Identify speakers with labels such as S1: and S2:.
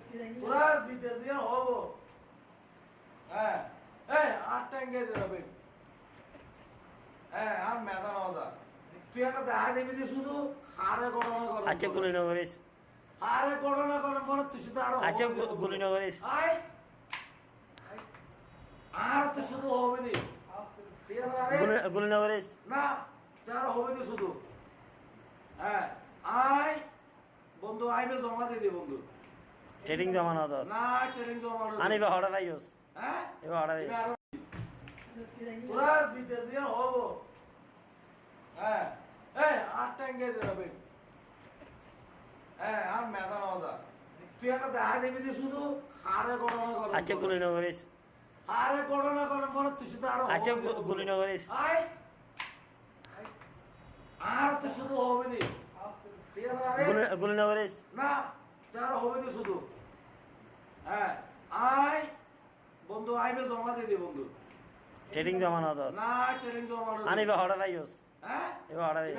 S1: তোরা জিতে দিয়ে হবো হ্যাঁ এই আটটা এঙ্গে দেবে হ্যাঁ আর মেধা নজা তুই একটা দেখা দিবি যে শুধু হারে গণনা কর
S2: আচ্ছা গুলি না করিস
S1: হারে গণনা করার পরে তুই শুধু আরো
S2: আচ্ছা গুলি না করিস
S1: আয় আর তুই শুধু হবে দি ঠিক আছে
S2: গুলি না করিস
S1: না তুই আরো হবে দি শুধু হ্যাঁ আয় বন্ধু আইবে জমা দিয়ে দে বন্ধু
S2: ট্রেডিং জমা না দাস
S1: না ট্রেনিং জমা না
S2: আনিবা হড়া ভাইস
S1: হ্যাঁ
S2: এবার হড়া ভাই
S1: তোরা জিতে দিয়ে হবো হ্যাঁ এই আটটা এঙ্গে দেবে হ্যাঁ আর মেধা নজা তুই একটা দেখা দিবি যে শুধু হারে গণনা কর
S2: আচ্ছা গুলি না করিস
S1: হারে গণনা করার পরে তুই শুধু আরো
S2: আচ্ছা গুলি না করিস
S1: আয় আর তুই শুধু হবে দি ঠিক আছে
S2: গুলি না করিস
S1: না তুই আরো হবে দি শুধু হ্যাঁ আয় বন্ধু আইবে জমা দিয়ে দে বন্ধু
S2: ট্রেডিং জমা না দাস
S1: না ট্রেনিং জমা না
S2: আনিবা হড়া ভাইস
S1: হ্যাঁ
S2: এবার হড়া ভাই